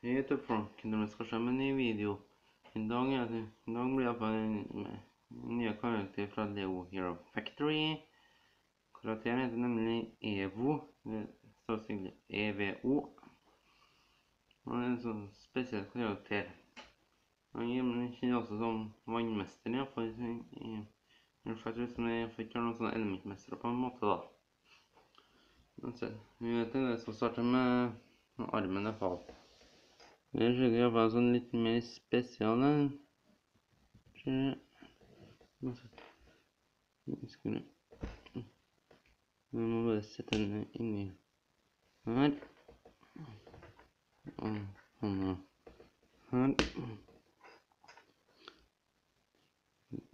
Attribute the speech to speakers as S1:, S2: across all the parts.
S1: Hei YouTube-folk, dere skal se en ny video. I dag blir jeg på en ny karakter fra Lego Hero Factory. Karakteren heter nemlig Evo. Det står sikkert EVO. Han er en sånn spesiell karakter. Han kjenner også som vannmester, i hvert fall i Hero Factory, som ikke har noen sånne elementmestere på en måte da. Vi vet det som starter med armen i hvert fall. Det skjedde i hvert fall sånn litt mer spesial enn. Vi må bare sette den inni her. Og hånda her.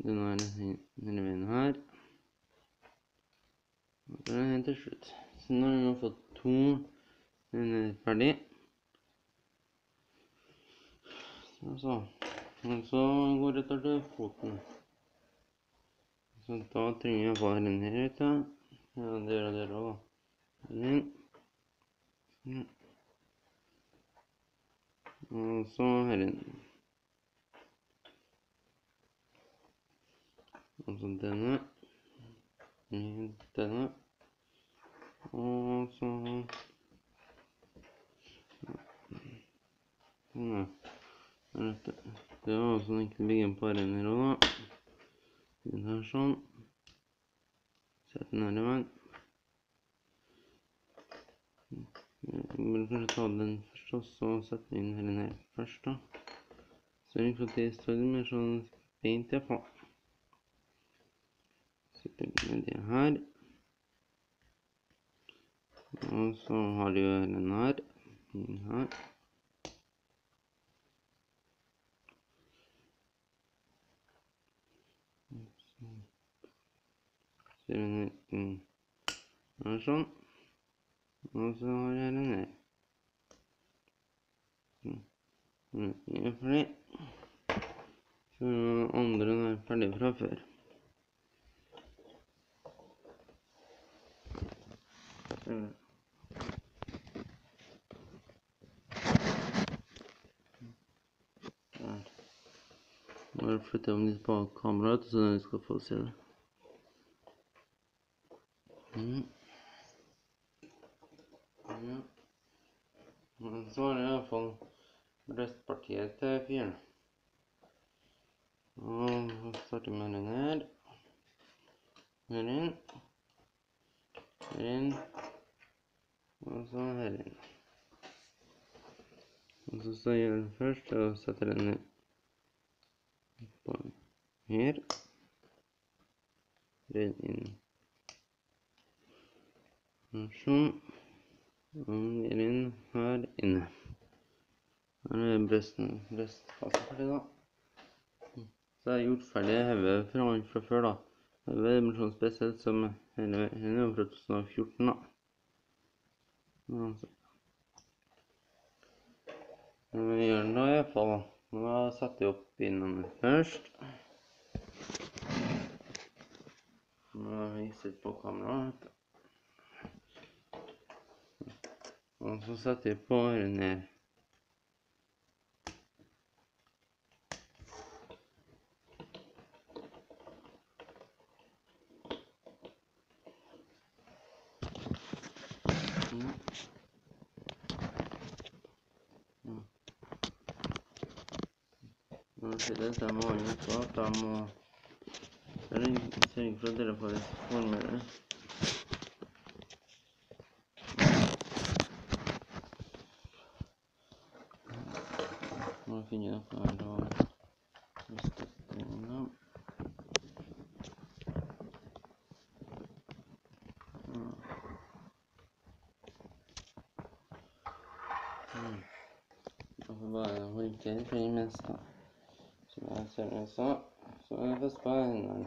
S1: Den er denne veien her. Og det er helt til slutt. Så nå har vi fått to. Den er ferdig. Og så går det til foten. Så da trenger jeg å få den her ut da. Ja, det gjør det også da. Den. Og så her inn. Og så denne. Denne. Og så denne. Det var også egentlig bygge på den her også da. Den her sånn. Sett den her i veien. Jeg burde kanskje ta den først, og så sette den inn her først da. Sørg for at det står litt mer sånn beint i hvert fall. Setter den nedi her. Og så har du den her. Den her. Så gjør den her sånn. Og så har jeg den her. Den er ferdig. Så er den andre ferdig fra før. Nå flytter jeg om litt på kameraet, så dere skal få se det. Ja. Så er det i hvert fall brystpartiet til fyren. Og så starter vi med den her. Her inn. Her inn. Og så her inn. Og så gjør jeg den først, og setter den ned på her. Den inn. Og sånn. Og den inn her inne. Her er brystkassen ferdig da. Så jeg har gjort ferdig hodet fra før da. Hodet er sånn spesielt som henne er fra 2014 da. Vi gjør den da i hvert fall. Nå setter jeg opp bindene først. Nå viser jeg på kameraet. Og så setter jeg på den her. Nå skylder jeg må ha på at jeg må sørge for at dere får litt formere. Nå finner jeg noe her da. Jeg får bare holde til for imens da. Så jeg ser det så er det først på hendene.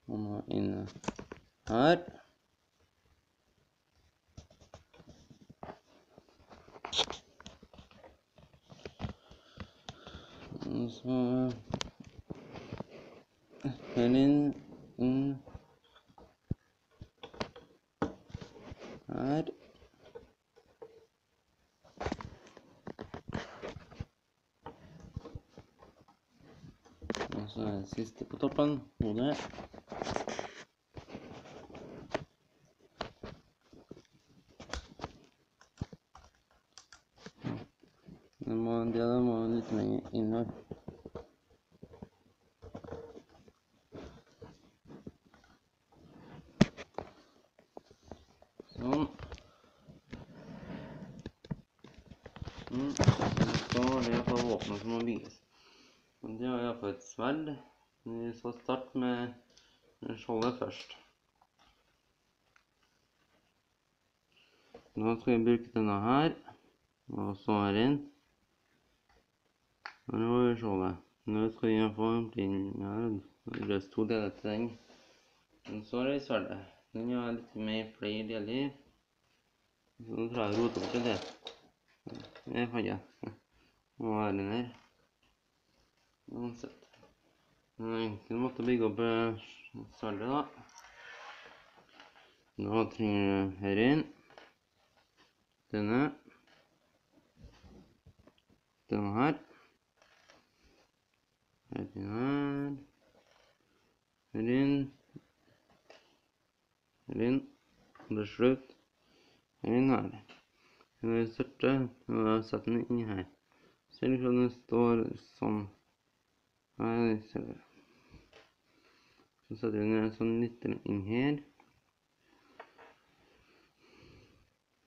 S1: Og nå inne her. Og så inn her. Og så det siste på toppen, hodet. Det må litt lenger inn her. Sånn. Så er det i hvert fall våpenet som må bygges. Og det har i hvert fall et sverd. Vi skal starte med skjoldet først. Nå skal vi bruke denne her, og så her inn. Her har vi skjoldet. Nå skal vi få løst 2 deler til den. Og så er det sverdet. Den har litt mer flere deler. Så nå tror jeg roter bort det. Det fant jeg. Nå er den her. Uansett. Det er egentlig en måte å bygge opp sverdet da. Nå trenger du her inn. Denne her. Her inn. Og det er slutt. Her inn her. Når jeg starter, og setter den inn her. Ser du hvordan det står sånn. Her ser du. Så setter vi den sånn litt inn her.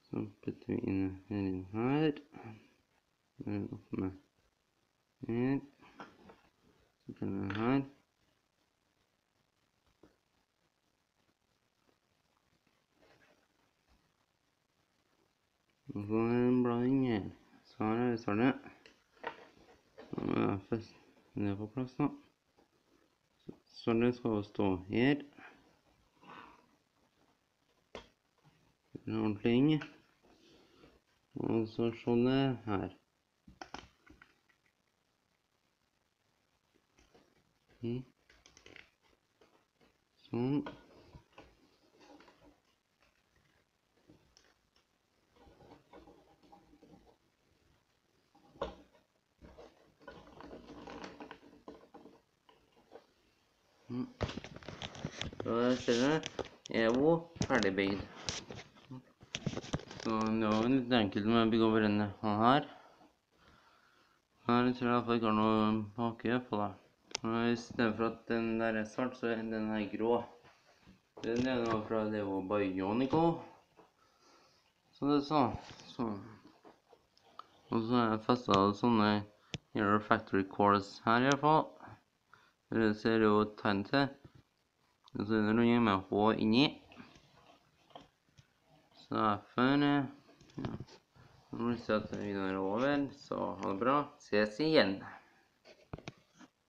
S1: Så putter vi inn her. Den opp med her. Så tar vi den her. Og så er det en blanding her. Så her er vi startet. Nå må jeg feste det på plass da. Så det skal stå her. Det er ordentlig inn. Og så skjoldet her. Sånn. Så ser du, er jo ferdigbygd. Så det var litt enkelt med å bygge over denne her. Her tror jeg i hvert fall ikke har noe bake på da. I stedet for at den der er svart, så er den her grå. Den er noe fra Lego Bionico. Så det er sånn. Og så har jeg festet sånne Hero Factory Cores her i hvert fall. Det ser jo tegn til. Og så er det noe med H inni. Så F-en, ja. Nå må vi se at videoen er over, så ha det bra. Ses igjen.